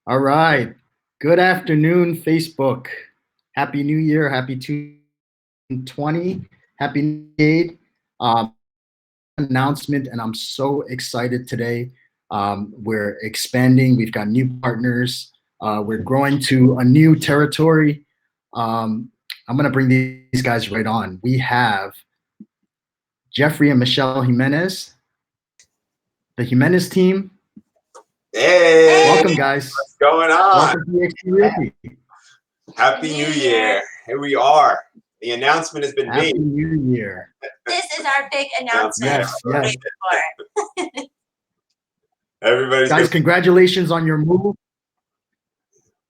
All right. Good afternoon, Facebook. Happy New Year. Happy 2020. Happy New Year. Announcement, and I'm so excited today. We're expanding. We've got new partners. We're growing to a new territory. I'm going to bring these guys right on. We have Jeffrey and Michele Jimenez, the Jimenez team. Hey, Welcome, guys. what's going on? Welcome to EXP Realty. Happy New Year. Here we are. The announcement has been Happy made. New Year. This is our big announcement. Yes. Everybody's Guys, good. congratulations on your move.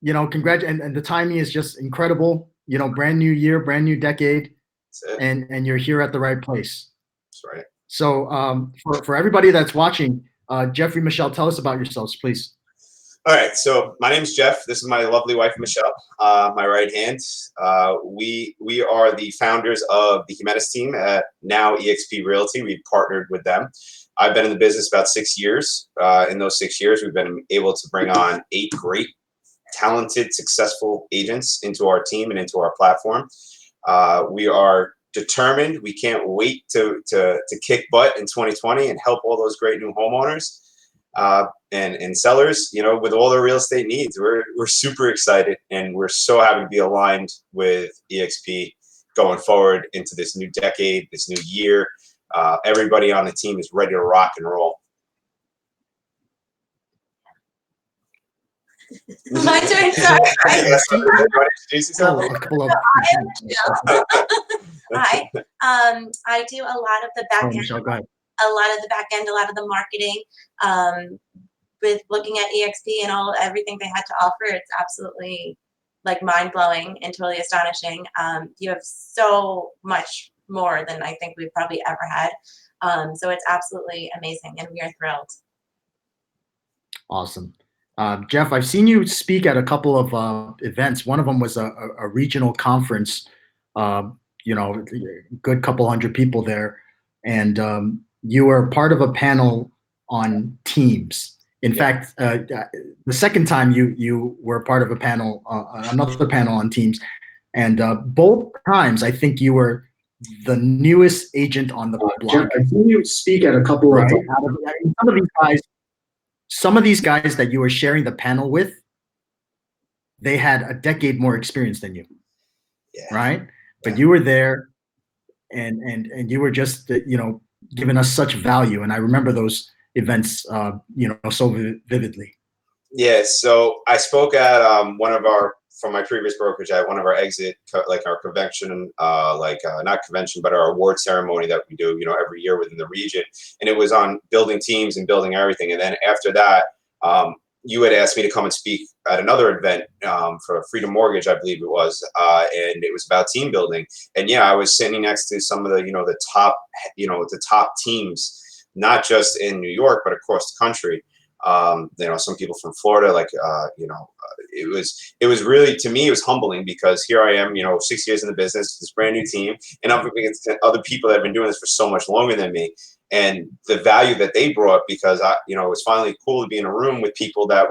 And the timing is just incredible. Brand new year, brand new decade, That's it. and you're here at the right place. That's right. So for everybody that's watching, Jeffrey, Michele, tell us about yourselves, please. All right. So my name's Jeff. This is my lovely wife, Michele, my right hand. We are the founders of the Jimenez team at now EXP Realty. We've partnered with them. I've been in the business about 6 years. In those 6 years, we've been able to bring on 8 great, talented, successful agents into our team and into our platform. We are determined. We can't wait to kick butt in 2020 and help all those great new homeowners and sellers, with all their real estate needs. We're super excited, and we're so happy to be aligned with EXP going forward into this new decade, this new year. Everybody on the team is ready to rock and roll. My turn, sorry. Hi. I do a lot of the back end. Michele, go ahead. A lot of the back end, a lot of the marketing. With looking at EXP and everything they had to offer, it's absolutely like mind-blowing and totally astonishing. You have so much more than I think we've probably ever had. So it's absolutely amazing, and we are thrilled. Awesome. Jeff, I've seen you speak at a couple of events. One of them was a regional conference, good couple hundred people there. And you were part of a panel on teams. In fact, the second time you were part of a panel, another panel on teams. And both times, I think you were the newest agent on the block. Jeff, I've seen you speak at a couple of some of these guys that you were sharing the panel with, they had a decade more experience than you, right? But you were there, and you were just giving us such value, and I remember those events, so vividly. Yeah. So I spoke at from my previous brokerage at one of our EXIT, like our convention, not convention, but our award ceremony that we do, every year within the region. And it was on building teams and building everything. And then after that, you had asked me to come and speak at another event for Freedom Mortgage, I believe it was, and it was about team building. And yeah, I was sitting next to some of the, the top teams, not just in New York, but across the country. Some people from Florida, it was really, to me, it was humbling, because here I am, 6 years in the business, this brand new team, and I'm against other people that have been doing this for so much longer than me, and the value that they brought, because it was finally cool to be in a room with people that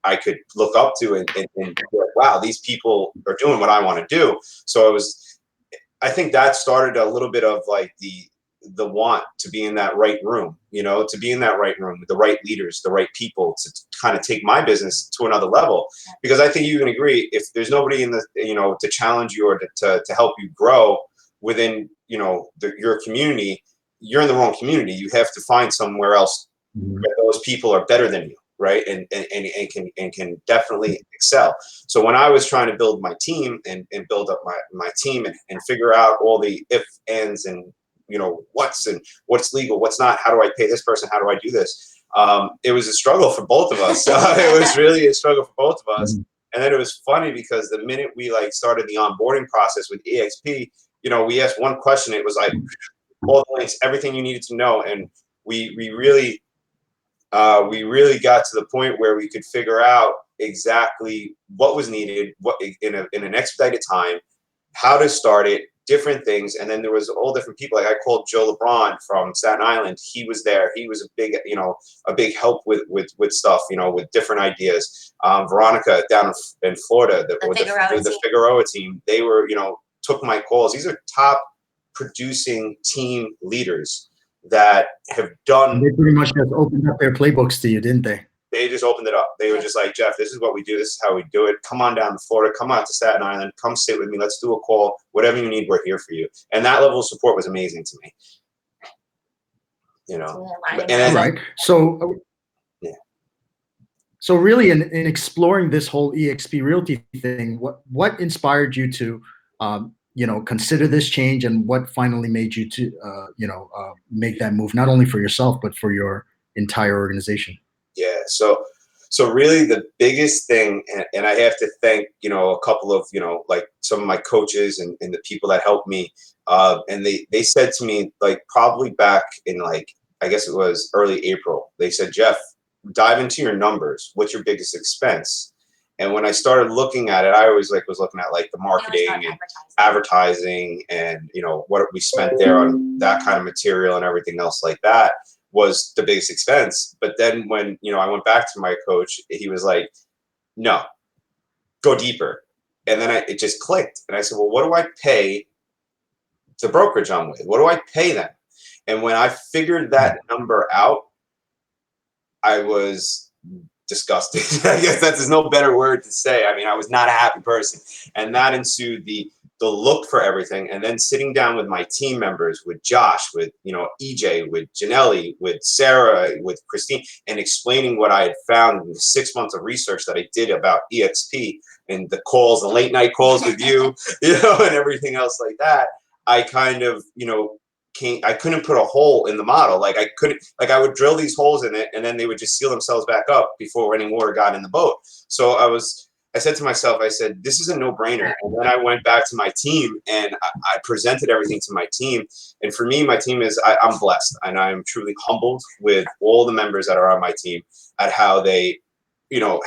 I could look up to and be like, wow, these people are doing what I want to do. So I think that started a little bit of like the want to be in that right room, to be in that right room with the right leaders, the right people to kind of take my business to another level. Because I think you can agree, if there's nobody in the, to challenge you or to help you grow within, your community, you're in the wrong community. You have to find somewhere else where those people are better than you, right? And can definitely excel. So when I was trying to build my team and build up my team and figure out all the if, ands, and what's legal, what's not, how do I pay this person, how do I do this, it was a struggle for both of us. It was really a struggle for both of us. And then it was funny, because the minute we started the onboarding process with EXP, we asked one question, it was like all the links, everything you needed to know, and we really got to the point where we could figure out exactly what was needed, what in an expedited time, how to start it, different things. And then there was all different people. Like I called Joe LeBron from Staten Island. He was there. He was a big help with stuff, with different ideas. Veronica down in Florida, the Figueroa team, they were, took my calls. These are top producing team leaders that have done. They pretty much just opened up their playbooks to you, didn't they? They just opened it up. They were just like, Jeff, this is what we do. This is how we do it. Come on down to Florida. Come out to Staten Island. Come sit with me. Let's do a call. Whatever you need, we're here for you. And that level of support was amazing to me. All right. So, yeah. So really, in exploring this whole EXP Realty thing, what inspired you to, consider this change, and what finally made you to, make that move, not only for yourself but for your entire organization? Yeah. So really the biggest thing, and I have to thank, a couple of, like some of my coaches and the people that helped me. And they said to me, like probably back in I guess it was early April, they said, Jeff, dive into your numbers. What's your biggest expense? And when I started looking at it, I always was looking at the marketing and advertising and, what we spent there on that kind of material and everything else like that was the biggest expense. But then when, I went back to my coach, he was like, no, go deeper. And then it just clicked. And I said, well, what do I pay the brokerage I'm with? What do I pay them? And when I figured that number out, I was disgusted. I guess there's no better word to say. I mean, I was not a happy person. And that ensued the look for everything, and then sitting down with my team members, with Josh, with EJ, with Janelli, with Sarah, with Christine, and explaining what I had found in the 6 months of research that I did about EXP and the calls, the late night calls with you, and everything else like that. I kind of, I couldn't put a hole in the model. I would drill these holes in it, and then they would just seal themselves back up before any water got in the boat. So I said to myself, I said, this is a no-brainer. And then I went back to my team and I presented everything to my team. And for me, my team I'm blessed, and I'm truly humbled with all the members that are on my team at how they,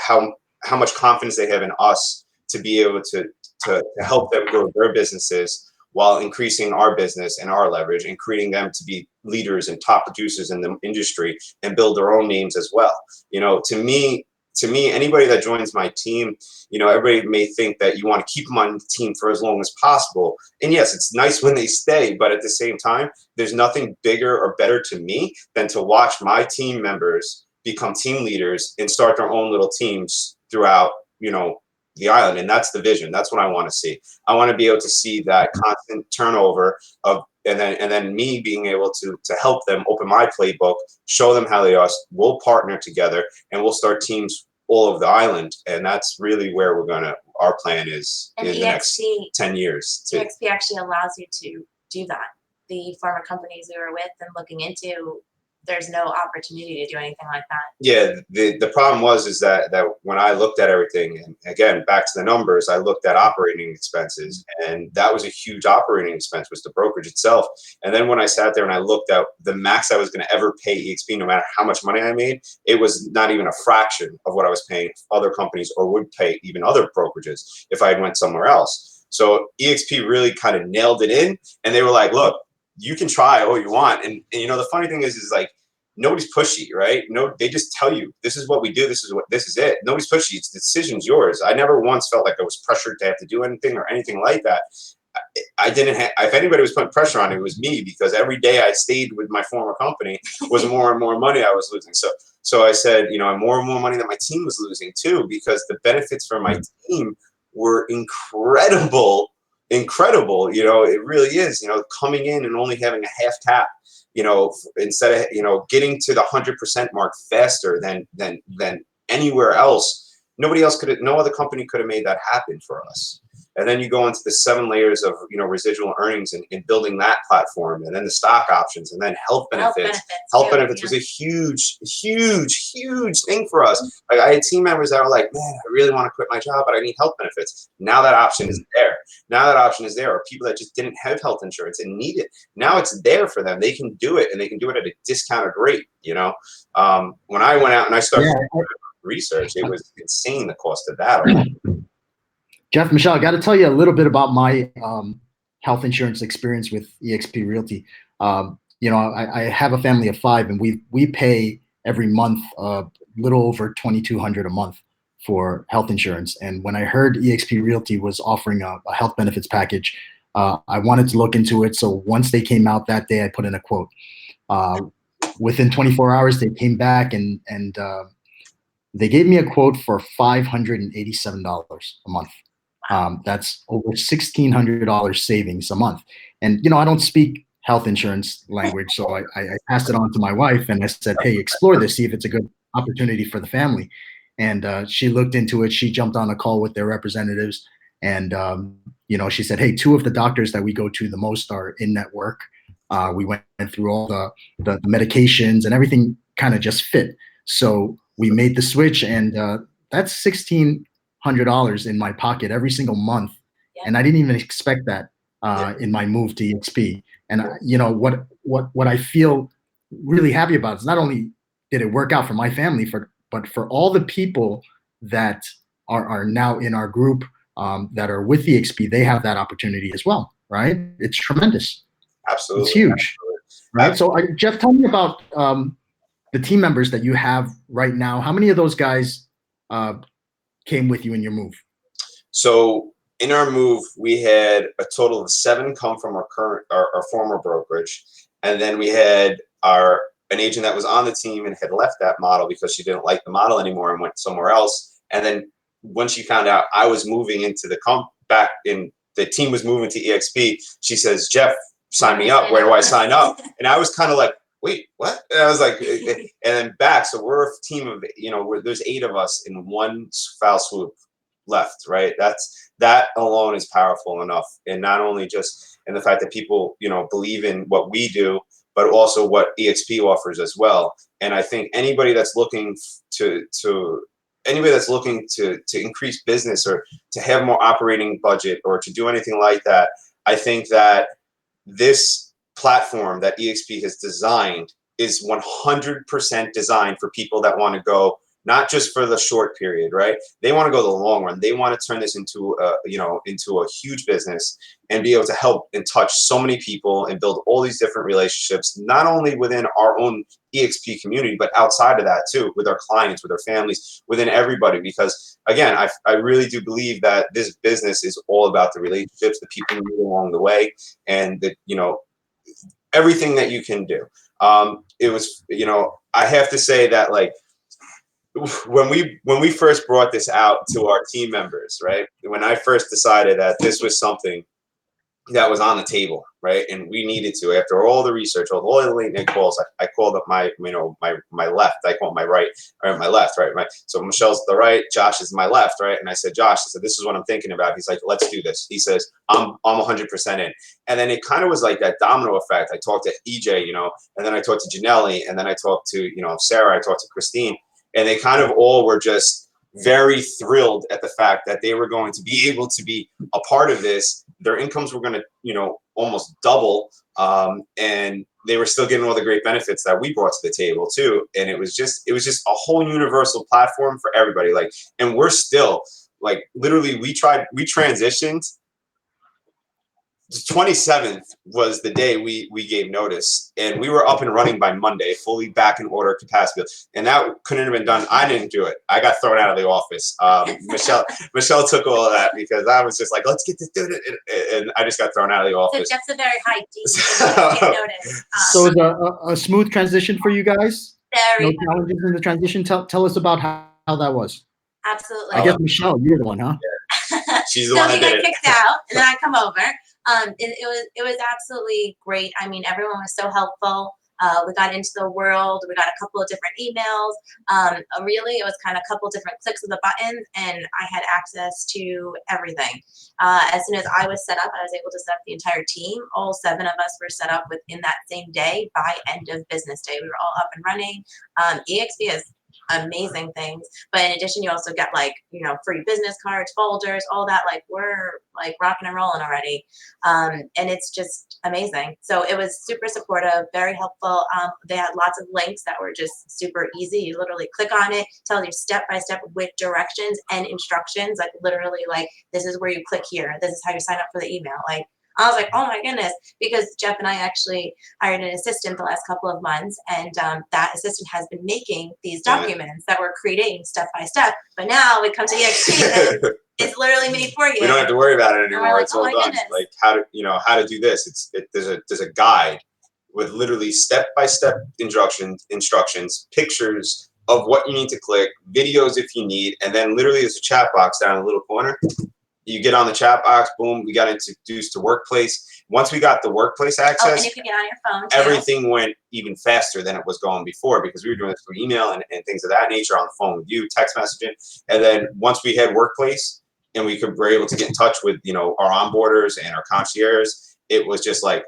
how much confidence they have in us to be able to help them grow their businesses while increasing our business and our leverage and creating them to be leaders and top producers in the industry and build their own names as well. To me, anybody that joins my team, everybody may think that you want to keep them on the team for as long as possible. And yes, it's nice when they stay, but at the same time, there's nothing bigger or better to me than to watch my team members become team leaders and start their own little teams throughout, the island. And that's the vision. That's what I want to see. I want to be able to see that constant turnover and then me being able to help them open my playbook, show them how they are. We'll partner together and we'll start teams all over the island. And that's really where our plan is in the next 10 years. EXP actually allows you to do that. The former companies we were with and looking into, there's no opportunity to do anything like that. Yeah, the problem is that when I looked at everything, and again, back to the numbers, I looked at operating expenses, and that was a huge operating expense, was the brokerage itself. And then when I sat there and I looked at the max I was going to ever pay EXP, no matter how much money I made, it was not even a fraction of what I was paying other companies or would pay even other brokerages if I went somewhere else. So EXP really kind of nailed it in, and they were like, look, you can try all you want. And the funny thing is nobody's pushy, right? No, they just tell you, this is what we do. This is it. Nobody's pushy. It's the decision's yours. I never once felt like I was pressured to have to do anything or anything like that. I didn't have, if anybody was putting pressure on it, it was me, because every day I stayed with my former company was more and more money I was losing. So I said, more and more money that my team was losing too, because the benefits for my team were incredible. It really is, coming in and only having a half cap, instead of, getting to the 100% mark faster than anywhere else. No other company could have made that happen for us. And then you go into the 7 layers of, residual earnings and building that platform, and then the stock options, and then health benefits. Health benefits was a huge, huge, huge thing for us. Like, I had team members that were like, man, I really want to quit my job, but I need health benefits. Now that option is there. Or people that just didn't have health insurance and need it. Now it's there for them. They can do it, and they can do it at a discounted rate. When I went out and I started research, it was insane, the cost of that. Jeff, Michele, I got to tell you a little bit about my health insurance experience with EXP Realty. You know, I have a family of 5, and we pay every month a little over $2,200 a month for health insurance. And when I heard EXP Realty was offering a health benefits package, I wanted to look into it. So once they came out that day, I put in a quote. Within 24 hours, they came back and they gave me a quote for $587 a month. That's over $1,600 savings a month. And, you know, I don't speak health insurance language, so I passed it on to my wife and I said, hey, explore this, see if it's a good opportunity for the family. And she looked into it. She jumped on a call with their representatives. And, you know, she said, hey, 2 of the doctors that we go to the most are in network. We went through all the medications and everything kind of just fit. So we made the switch, and that's $1,600 in my pocket every single month. Yeah. And I didn't even expect that in my move to EXP. And you know what I feel really happy about is not only did it work out for my family, but for all the people that are now in our group that are with EXP, they have that opportunity as well, right? It's tremendous. Absolutely. It's huge, Absolutely. right? So Jeff, tell me about the team members that you have right now. How many of those guys came with you in your move? So in our move, we had a total of 7 come from our former brokerage, and then we had an agent that was on the team and had left that model because she didn't like the model anymore and went somewhere else. And then when she found out I was moving into the team was moving to EXP, she says, Jeff, sign me up. Where do I sign up? And I was kind of like, wait, what? And I was like, and then back. So we're a team of, you know, there's 8 of us in one foul swoop left, right? That alone is powerful enough. And not only just in the fact that people, you know, believe in what we do, but also what EXP offers as well. And I think anybody that's looking to increase business or to have more operating budget or to do anything like that, I think that this platform that EXP has designed is 100% designed for people that want to go, not just for the short period, right? They want to go the long run. They want to turn this into a huge business and be able to help and touch so many people and build all these different relationships, not only within our own EXP community, but outside of that too, with our clients, with our families, within everybody. Because again, I really do believe that this business is all about the relationships, the people you meet along the way, and the, you know, everything that you can do. It was, you know, I have to say that, like, when we first brought this out to our team members, right? When I first decided that this was something that was on the table, right? And we needed to, after all the research, all the late night calls, I called up my left, I call it my right, or my left, right? So Michelle's the right, Josh is my left, right? And I said, Josh, I said, this is what I'm thinking about. He's like, let's do this. He says, I'm 100% in. And then it kind of was like that domino effect. I talked to EJ, you know, and then I talked to Janelli, and then I talked to, you know, Sarah, I talked to Christine, and they kind of all were just very thrilled at the fact that they were going to be able to be a part of this. Their incomes were going to, you know, almost double, and they were still getting all the great benefits that we brought to the table too. And it was just a whole universal platform for everybody. Like, and we're still, like, literally, we transitioned. The 27th was the day we gave notice, and we were up and running by Monday, fully back in order capacity. And that couldn't have been done. I didn't do it. I got thrown out of the office. Michelle took all of that because I was just like, let's get this done. And I just got thrown out of the office. So Jeff's a very high D. You notice. So it's a smooth transition for you guys? Very. No challenges in the transition? Tell us about how that was. Absolutely. I guess, Michelle, you're the one, huh? Yeah. She's the one that did it. So he got kicked out, and then I come over. It was absolutely great. I mean, everyone was so helpful. We got into the world. We got a couple of different emails. Really, it was kind of a couple different clicks of the button, and I had access to everything. As soon as I was set up, I was able to set up the entire team. All 7 of us were set up within that same day by end of business day. We were all up and running. EXP is amazing things, but in addition, you also get, like, you know, free business cards, folders, all that. Like, we're like rocking and rolling already, and it's just amazing. So it was super supportive, very helpful. They had lots of links that were just super easy. You literally click on it, tells you step by step with directions and instructions, like literally, like, this is where you click here, this is how you sign up for the email. Like, I was like, oh my goodness, because Jeff and I actually hired an assistant the last couple of months, and that assistant has been making these documents that we're creating step by step. But now we come to EXP and it's literally made for you. We don't have to worry about it anymore. Like, it's all done. Goodness. Like how to do this. There's a guide with literally step by step instructions, pictures of what you need to click, videos if you need, and then literally there's a chat box down in the little corner. You get on the chat box, boom, we got introduced to Workplace. Once we got the Workplace access, and you can get on your phone too. Everything went even faster than it was going before, because we were doing this through email and things of that nature, on the phone with you, text messaging. And then once we had Workplace and were able to get in touch with, our onboarders and our concierges, it was just like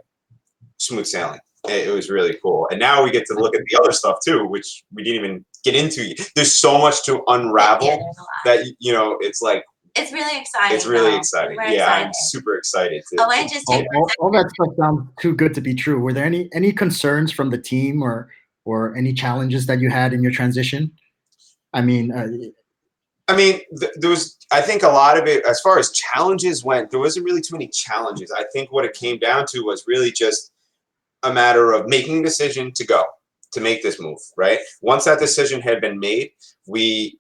smooth sailing. It was really cool. And now we get to look at the other stuff too, which we didn't even get into. There's so much to unravel that, it's like, it's really exciting. It's really exciting. I'm super excited. And just take all that stuff sounds too good to be true. Were there any concerns from the team or any challenges that you had in your transition? I mean, there was, I think a lot of it, as far as challenges went, there wasn't really too many challenges. I think what it came down to was really just a matter of making a decision to make this move, right? Once that decision had been made, we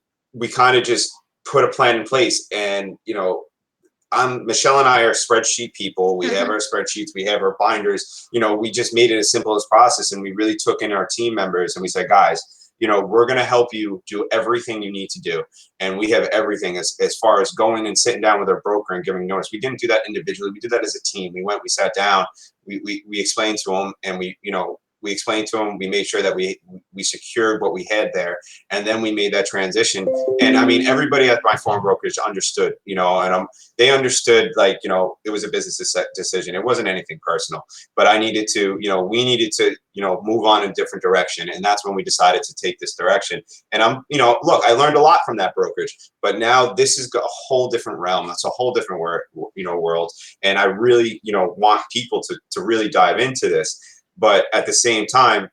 kind of just put a plan in place. And, Michele and I are spreadsheet people. We have our spreadsheets, we have our binders, we just made it as simple as process. And we really took in our team members and we said, guys, we're going to help you do everything you need to do. And we have everything as far as going and sitting down with our broker and giving notice. We didn't do that individually. We did that as a team. We sat down, we explained to them, and we explained to them, we made sure that we secured what we had there. And then we made that transition. And I mean, everybody at my former brokerage understood, and they understood, like, it was a business decision. It wasn't anything personal, but I needed to, we needed to, move on in a different direction. And that's when we decided to take this direction. And look, I learned a lot from that brokerage, but now this is a whole different realm. That's a whole different world. And I really, want people to really dive into this. But at the same time,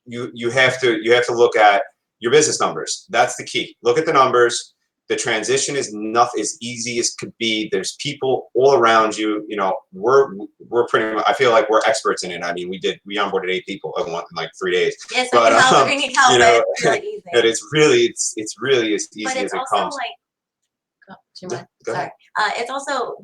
you have to look at your business numbers. That's the key. Look at the numbers. The transition is not as easy as could be. There's people all around you. We're pretty much, I feel like we're experts in it. I mean, we onboarded 8 people in like 3 days. Yes, but it's really easy. But it's really as easy as it comes. Sorry. It's also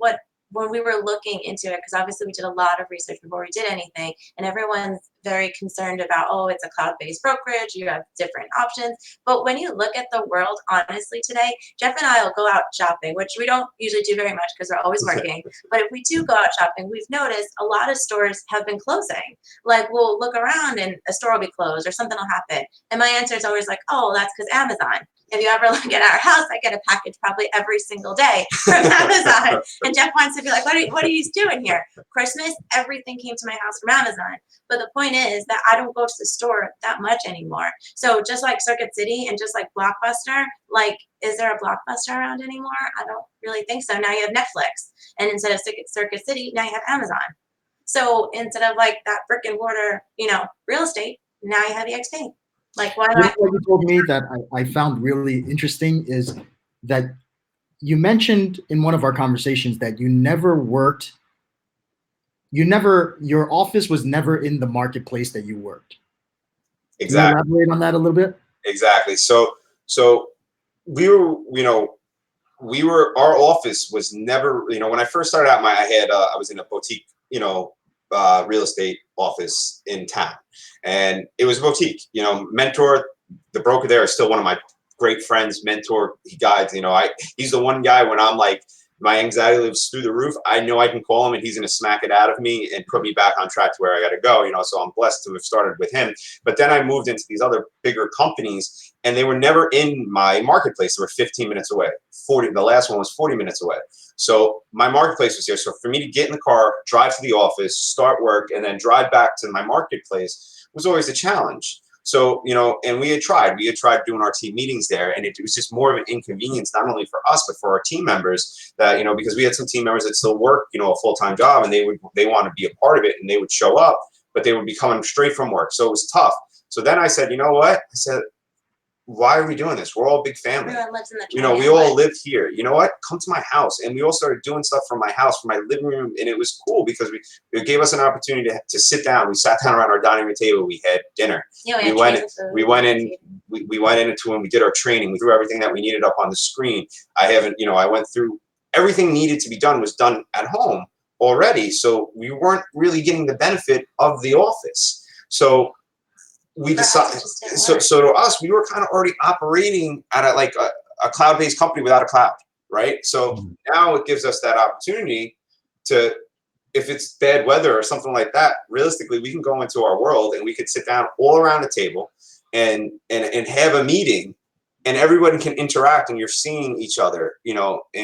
when we were looking into it, because obviously we did a lot of research before we did anything, and everyone's very concerned about, it's a cloud-based brokerage, you have different options. But when you look at the world, honestly, today, Jeff and I will go out shopping, which we don't usually do very much because we're always working. But if we do go out shopping, we've noticed a lot of stores have been closing. Like, we'll look around and a store will be closed or something will happen. And my answer is always like, that's because Amazon. If you ever look at our house, I get a package probably every single day from Amazon. And Jeff wants to be like, what are you doing here? Christmas, everything came to my house from Amazon. But the point is that I don't go to the store that much anymore. So just like Circuit City and just like Blockbuster, like, is there a Blockbuster around anymore? I don't really think so. Now you have Netflix. And instead of Circuit City, now you have Amazon. So instead of like that brick and mortar, real estate, now you have EXP. Like, why not? What you told me that I found really interesting is that you mentioned in one of our conversations that your office was never in the marketplace that you worked. Exactly. Can you elaborate on that a little bit? Exactly. So our office was never, when I first started out, I was in a boutique, real estate office in town, and it was a boutique. Mentor, the broker there, is still one of my great friends. Mentor, he guides. He's the one guy when I'm like, my anxiety lives through the roof, I know I can call him and he's going to smack it out of me and put me back on track to where I got to go. So I'm blessed to have started with him. But then I moved into these other bigger companies, and they were never in my marketplace. They were 15 minutes away. The last one was 40 minutes away. So my marketplace was here. So for me to get in the car, drive to the office, start work, and then drive back to my marketplace was always a challenge. So, and we had tried doing our team meetings there, and it was just more of an inconvenience, not only for us, but for our team members that, because we had some team members that still work, a full-time job, and they want to be a part of it, and they would show up, but they would be coming straight from work. So it was tough. So then I said, you know what? I said, why are we doing this? We're all big family. Everyone lives in the We all live here. You know what? Come to my house. And we all started doing stuff from my house, from my living room. And it was cool because it gave us an opportunity to sit down. We sat down around our dining room table. We had dinner. Yeah, we went into and we did our training. We threw everything that we needed up on the screen. I went through everything needed to be done was done at home already. So we weren't really getting the benefit of the office. So we decided, so to us, we were kind of already operating at a cloud-based company without a cloud, right? So now it gives us that opportunity to, if it's bad weather or something like that, realistically, we can go into our world and we could sit down all around the table and have a meeting, and everyone can interact, and you're seeing each other,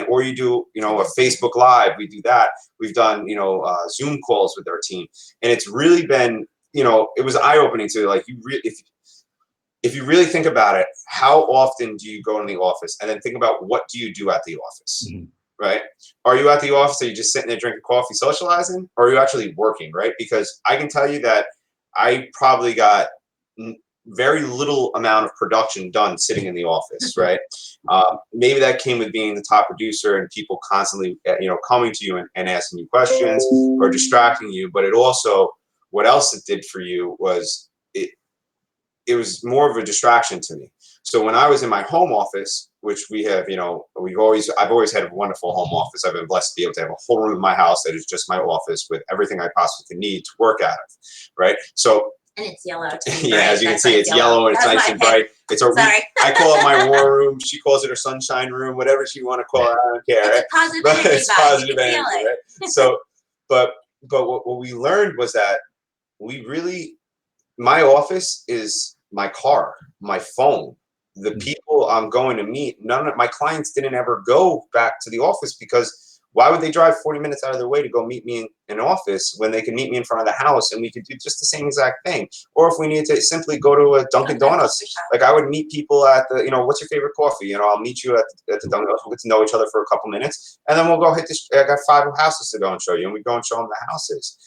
or you do, a Facebook Live. We do that. We've done, Zoom calls with our team, and it's really been, it was eye-opening to, like, if you really think about it, how often do you go in the office, and then think about what do you do at the office, right? Are you at the office? Are you just sitting there drinking coffee, socializing, or are you actually working, right? Because I can tell you that I probably got very little amount of production done sitting in the office, right? Maybe that came with being the top producer and people constantly, coming to you and asking you questions or distracting you. But it also, what else it did for you was it was more of a distraction to me. So when I was in my home office, which we have, I've always had a wonderful home office. I've been blessed to be able to have a whole room in my house that is just my office with everything I possibly could need to work out of, right? So. And it's yellow too. Yeah, as you can see, it's yellow and it's nice and bright. It's I call it my war room. She calls it her sunshine room, whatever she want to call it. I don't care. It's a positive energy. It's positive energy, right? So, but what we learned was that my office is my car, my phone, the people I'm going to meet. None of my clients didn't ever go back to the office, because why would they drive 40 minutes out of their way to go meet me in an office when they can meet me in front of the house and we could do just the same exact thing? Or if we needed to simply go to a Dunkin' Donuts, like I would meet people at the, what's your favorite coffee? I'll meet you at the Dunkin' Donuts. We'll get to know each other for a couple minutes, and then we'll go hit this. I got 5 houses to go and show you, and we go and show them the houses.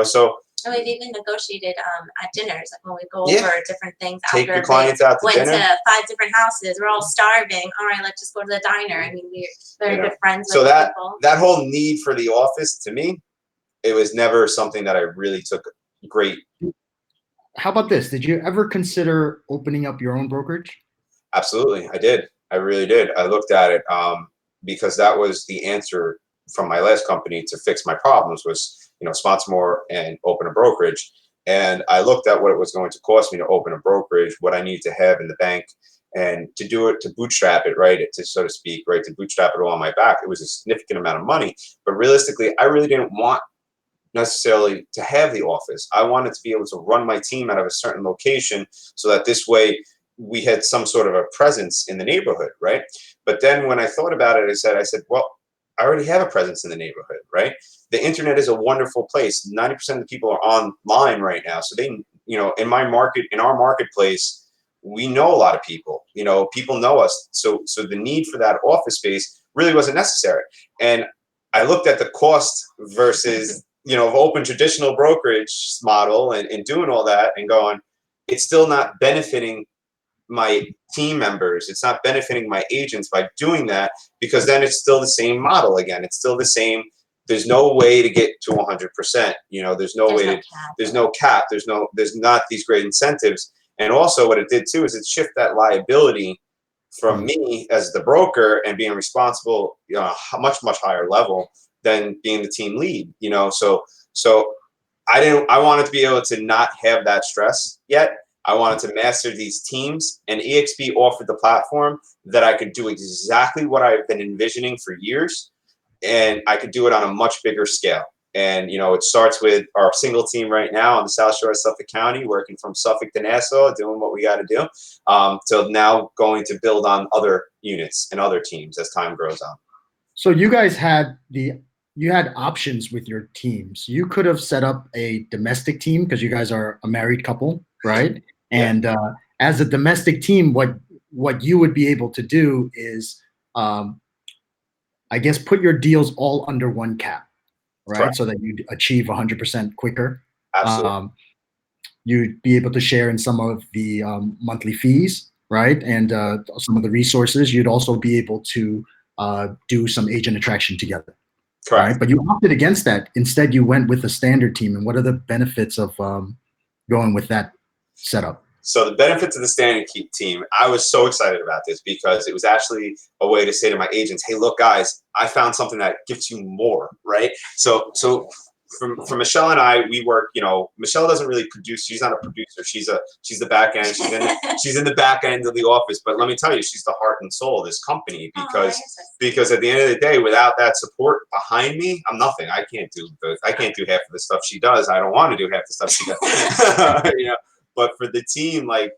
So. And we've even negotiated at dinners, like when we go over different things. Take your clients out to dinner. Went to 5 different houses. We're all starving. All right, let's just go to the diner. I mean, we're very good friends with people. That whole need for the office, to me, it was never something that I really took great. How about this? Did you ever consider opening up your own brokerage? Absolutely, I did. I really did. I looked at it because that was the answer from my last company to fix my problems was, sponsor more and open a brokerage. And I looked at what it was going to cost me to open a brokerage, what I needed to have in the bank, and to do it, to bootstrap it, right, to so to speak, right, to bootstrap it all on my back. It was a significant amount of money. But realistically, I really didn't want necessarily to have the office. I wanted to be able to run my team out of a certain location so that this way we had some sort of a presence in the neighborhood, right? But then when I thought about it, I said, well, I already have a presence in the neighborhood, right? The internet is a wonderful place. 90% of the people are online right now. So they, in my market, in our marketplace, we know a lot of people, people know us. So the need for that office space really wasn't necessary. And I looked at the cost versus, of open traditional brokerage model and doing all that and going, it's still not benefiting my team members. It's not benefiting my agents by doing that, because then it's still the same model again. It's still the same. There's no way to get to 100%. There's no way to, there's no cap. There's not these great incentives. And also what it did too is it shifted that liability from me as the broker and being responsible, a much higher level than being the team lead, so I wanted to be able to not have that stress yet. I wanted to master these teams, and EXP offered the platform that I could do exactly what I've been envisioning for years, and I could do it on a much bigger scale. And, it starts with our single team right now on the South Shore of Suffolk County, working from Suffolk to Nassau, doing what we got to do. So now going to build on other units and other teams as time grows on. So you guys had options with your teams. You could have set up a domestic team because you guys are a married couple, right? And as a domestic team, what you would be able to do is, I guess, put your deals all under one cap, right? Correct. So that you'd achieve 100% quicker. Absolutely. You'd be able to share in some of the monthly fees, right? And some of the resources, you'd also be able to do some agent attraction together, Correct. right? But you opted against that. Instead, you went with the standard team. And what are the benefits of going with that setup? So the benefits of the standing team, I was so excited about this because it was actually a way to say to my agents, "Hey, look, guys, I found something that gives you more." Right? So from Michele and I, we work. You know, Michele doesn't really produce. She's not a producer. She's the back end. She's in the back end of the office. But let me tell you, she's the heart and soul of this company because at the end of the day, without that support behind me, I'm nothing. I can't do half of the stuff she does. I don't want to do half the stuff she does. You know. But for the team, like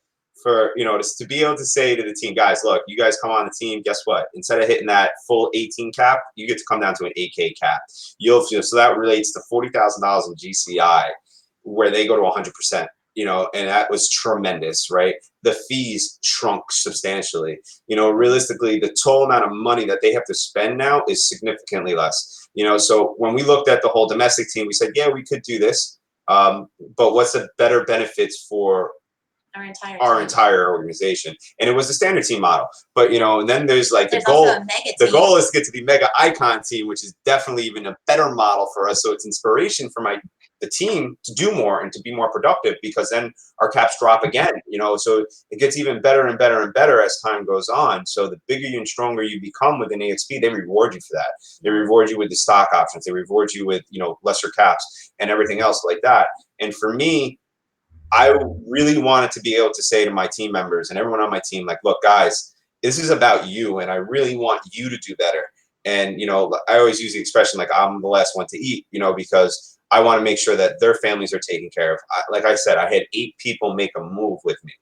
to be able to say to the team, guys, look, you guys come on the team. Guess what? Instead of hitting that full 18 cap, you get to come down to an 8K cap. So that relates to $40,000 in GCI, where they go to 100%. And that was tremendous, right? The fees shrunk substantially. Realistically, the total amount of money that they have to spend now is significantly less. So when we looked at the whole domestic team, we said, yeah, we could do this. But what's the better benefits for our entire organization? And it was the standard team model. But and then there's the goal. The goal is to get to the mega icon team, which is definitely even a better model for us. So it's inspiration for the team to do more and to be more productive, because then our caps drop again. So it gets even better and better and better as time goes on. So the bigger and stronger you become within EXP, they reward you for that. They reward you with the stock options. They reward you with lesser caps and everything else like that. And for me, I really wanted to be able to say to my team members and everyone on my team, like, look, guys, this is about you, and I really want you to do better. And I always use the expression, like, I'm the last one to eat, because I want to make sure that their families are taken care of. Like I said, I had 8 people make a move with me.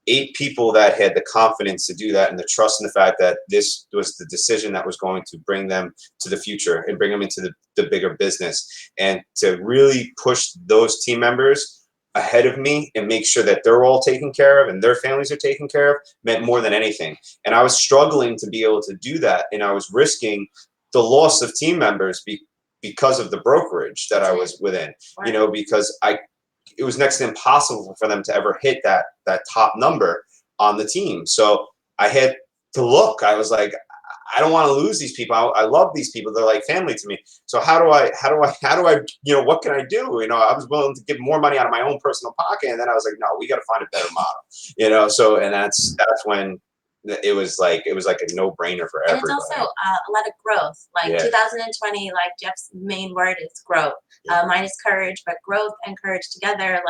8 people that had the confidence to do that and the trust in the fact that this was the decision that was going to bring them to the future and bring them into the bigger business. And to really push those team members ahead of me and make sure that they're all taken care of and their families are taken care of meant more than anything. And I was struggling to be able to do that. And I was risking the loss of team members because of the brokerage that I was within, because it was next to impossible for them to ever hit that top number on the team. So I had to look. I was like, I don't want to lose these people. I love these people. They're like family to me. So how do I, what can I do? I was willing to give more money out of my own personal pocket. And then I was like, no, we got to find a better model, so, and that's when it was like a no brainer for everybody. And it's also a lot of growth. 2020, like Jeff's main word is growth. Mine is courage, but growth and courage together,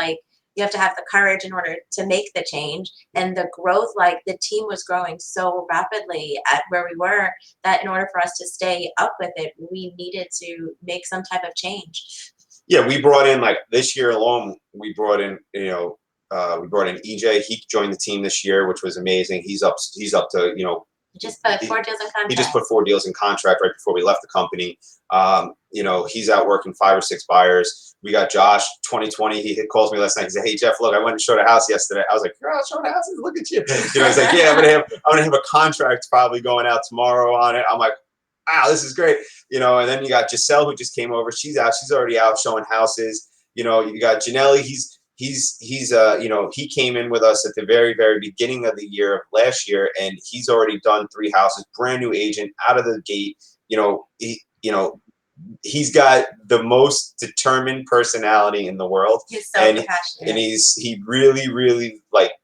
you have to have the courage in order to make the change. And the growth, the team was growing so rapidly at where we were that in order for us to stay up with it, we needed to make some type of change. Yeah, we brought in, this year alone, we brought in EJ. He joined the team this year, which was amazing. He's up to, He just put 4 deals in contract. He just put 4 deals in contract right before we left the company. He's out working 5 or 6 buyers. We got Josh, 2020. He calls me last night. He said, "Hey Jeff, look, I went and showed a house yesterday." I was like, "You're out showing houses? Look at you." He's like, "Yeah, I'm gonna have a contract probably going out tomorrow on it." I'm like, "Wow, this is great." And then you got Giselle, who just came over. She's out. She's already out showing houses. You got Janelli. He came in with us at the very, very beginning of the year of last year, and he's already done 3 houses, brand new agent out of the gate. He's got the most determined personality in the world. He's so passionate. And he really, really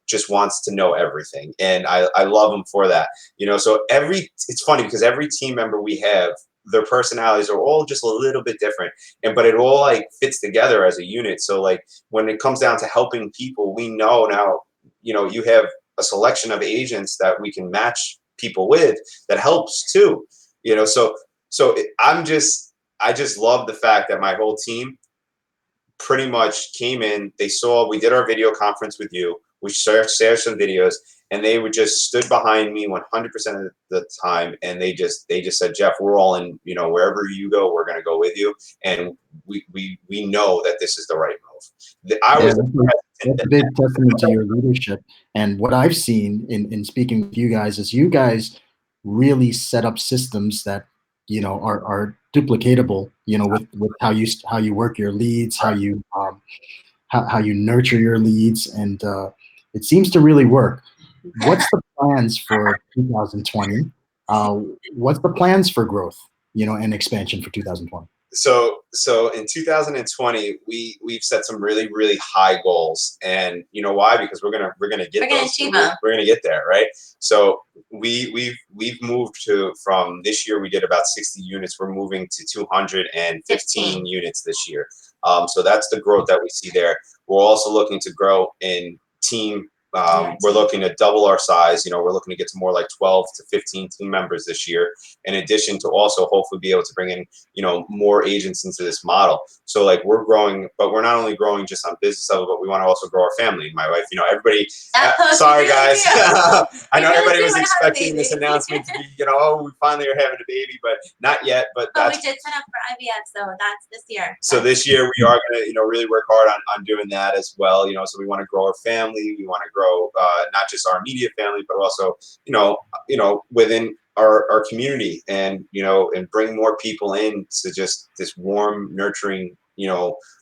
just wants to know everything. And I love him for that. So it's funny because every team member we have, their personalities are all just a little bit different, but it all fits together as a unit. So when it comes down to helping people, we know now, you have a selection of agents that we can match people with that helps too, I just love the fact that my whole team pretty much came in. We did our video conference with you. We shared some videos, and they just stood behind me 100% of the time. And they just said, "Jeff, we're all in, wherever you go, we're going to go with you. And we know that this is the right move." That's a big testament to your leadership. And what I've seen in speaking with you guys is you guys really set up systems that, are duplicatable, with how you work your leads, how you nurture your leads. And it seems to really work. what's the plans for 2020? What's the plans for growth, and expansion for 2020? So in 2020, we've set some really high goals, and you know why? Because we're gonna get those. Achieve them. We're gonna get there, right? So we've moved from this year we did about 60 units. We're moving to 215 15 units this year. So that's the growth that we see there. We're also looking to grow in team. We're looking to double our size. We're looking to get to more like 12 to 15 team members this year, in addition to also hopefully be able to bring in, more agents into this model. So like we're growing, but we're not only growing just on business level, but we want to also grow our family. My wife, everybody, sorry guys. I know everybody was expecting this announcement to be, oh, we finally are having a baby, but not yet. But we did sign up for IVF, so that's this year. So this year we are going to, really work hard on doing that as well. So we want to grow our family. We want to grow not just our immediate family, but also, within our community, and and bring more people in to just this warm, nurturing,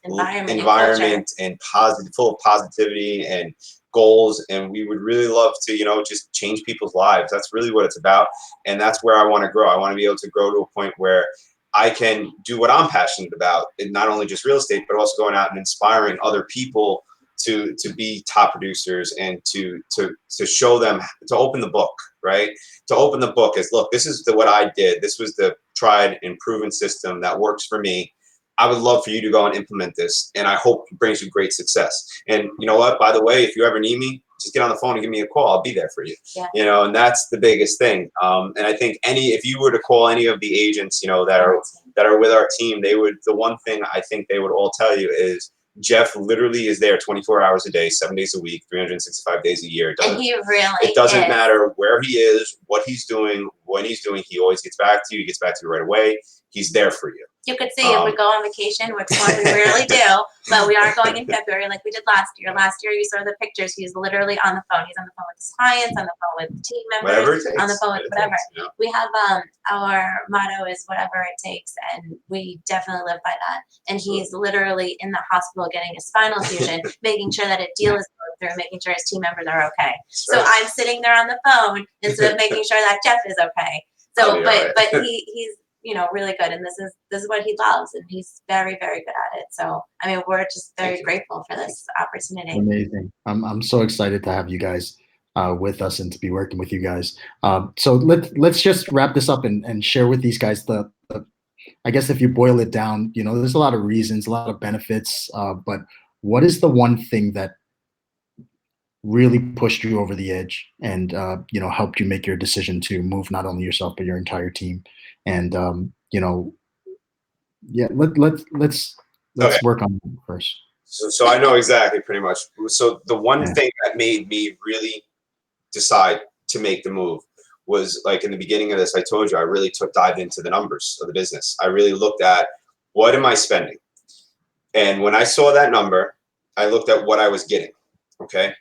environment and positive, full of positivity and goals. And we would really love to, just change people's lives. That's really what it's about. And that's where I want to grow. I want to be able to grow to a point where I can do what I'm passionate about, and not only just real estate, but also going out and inspiring other people to be top producers, and to show them, to open the book, right? To open the book is, look, this is what I did. This was the tried and proven system that works for me. I would love for you to go and implement this, and I hope it brings you great success. And you know what? By the way, if you ever need me, just get on the phone and give me a call. I'll be there for you. Yeah. And that's the biggest thing. And I think if you were to call any of the agents, that are with our team, the one thing I think they would all tell you is, Jeff literally is there 24 hours a day, 7 days a week, 365 days a year. It doesn't matter where he is, what he's doing, when he's doing. He always gets back to you. He gets back to you right away. He's there for you. You could see if we go on vacation, which one we rarely do, but we are going in February like we did last year. Last year, you saw the pictures. He's literally on the phone. He's on the phone with his clients, on the phone with team members, on the phone with whatever. We have our motto is whatever it takes, and we definitely live by that. And he's literally in the hospital getting a spinal fusion, making sure that a deal is going through, making sure his team members are okay. So I'm sitting there on the phone instead of making sure that Jeff is okay. So, but he's really good, and this is what he loves, and he's very good at it. So I mean, we're just very grateful for this opportunity. Amazing. I'm so excited to have you guys with us and to be working with you guys. So let's just wrap this up and share with these guys the I guess if you boil it down, there's a lot of reasons, a lot of benefits, but what is the one thing that really pushed you over the edge and helped you make your decision to move not only yourself but your entire team? And let's work on that first. So I know exactly, pretty much. So the one thing that made me really decide to make the move was, like, in the beginning of this, I told you I really dived into the numbers of the business. I really looked at, what am I spending? And when I saw that number, I looked at what I was getting. Okay.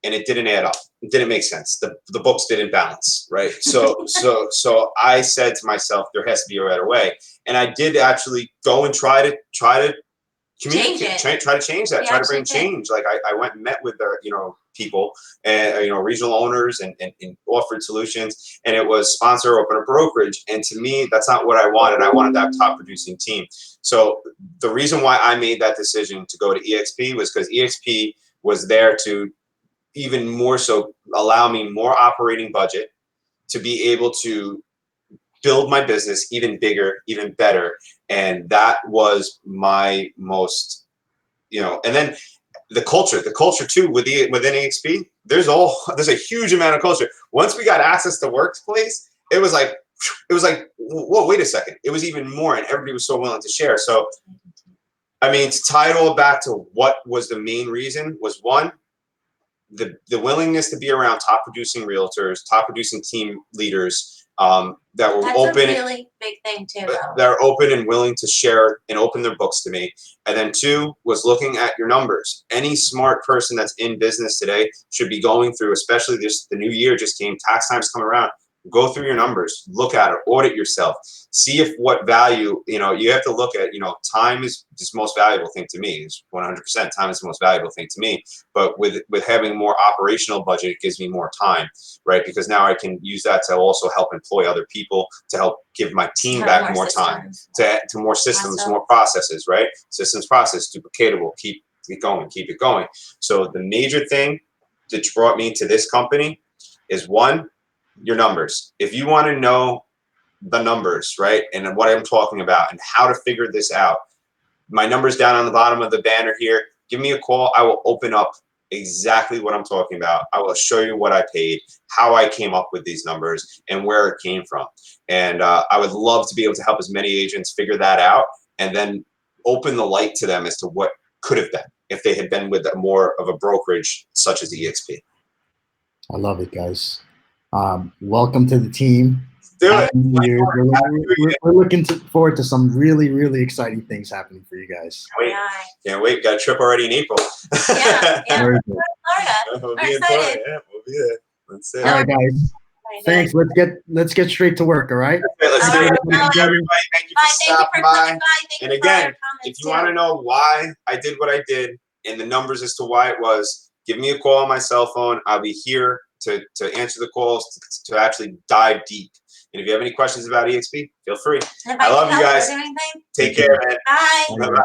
And it didn't add up. It didn't make sense. The books didn't balance, right? So I said to myself, there has to be a better way. And I did actually go and try to communicate, try to change that, try to bring change. Like I went and met with people and regional owners and offered solutions, and it was sponsor, open a brokerage. And to me, that's not what I wanted. I wanted that top producing team. So the reason why I made that decision to go to EXP was because EXP was there to even more so allow me more operating budget to be able to build my business even bigger, even better. And that was my most, and then the culture too, within EXP, there's a huge amount of culture. Once we got access to workplace, it was like, whoa, wait a second. It was even more, and everybody was so willing to share. So, I mean, to tie it all back to what was the main reason was, one, the willingness to be around top producing realtors, top producing team leaders that were That's open. That's a really big thing too. That are open and willing to share and open their books to me. And then two was looking at your numbers. Any smart person that's in business today should be going through, especially the new year just came, tax time's coming around. Go through your numbers, look at it, audit yourself, see if what value, you have to look at, time is the most valuable thing to me. It's 100% time is the most valuable thing to me. But with having more operational budget, it gives me more time, right? Because now I can use that to also help employ other people, to help give my team back more time, to more systems, more processes, right? Systems, process, duplicatable, keep it going. So the major thing that brought me to this company is, one, your numbers. If you want to know the numbers, right, and what I'm talking about and how to figure this out, my number's down on the bottom of the banner here. Give me a call. I will open up exactly what I'm talking about. I will show you what I paid, how I came up with these numbers, and where it came from. And I would love to be able to help as many agents figure that out, and then open the light to them as to what could have been if they had been with more of a brokerage such as EXP. I love it, guys. Welcome to the team. Do it. We're looking forward to some really, really exciting things happening for you guys. Can't wait. Got a trip already in April. Yeah. Very We're good. in Florida. We'll We're be in excited. Florida. Yeah, we'll be there. That's it. All right, guys. Thanks. Let's get straight to work. All right. Let's do it. Everybody, thank you for stopping by. And again, if you want to know why I did what I did and the numbers as to why it was, give me a call on my cell phone. I'll be here to answer the calls, to actually dive deep. And if you have any questions about EXP, feel free. I love you guys. Take care, man. Bye. Bye-bye.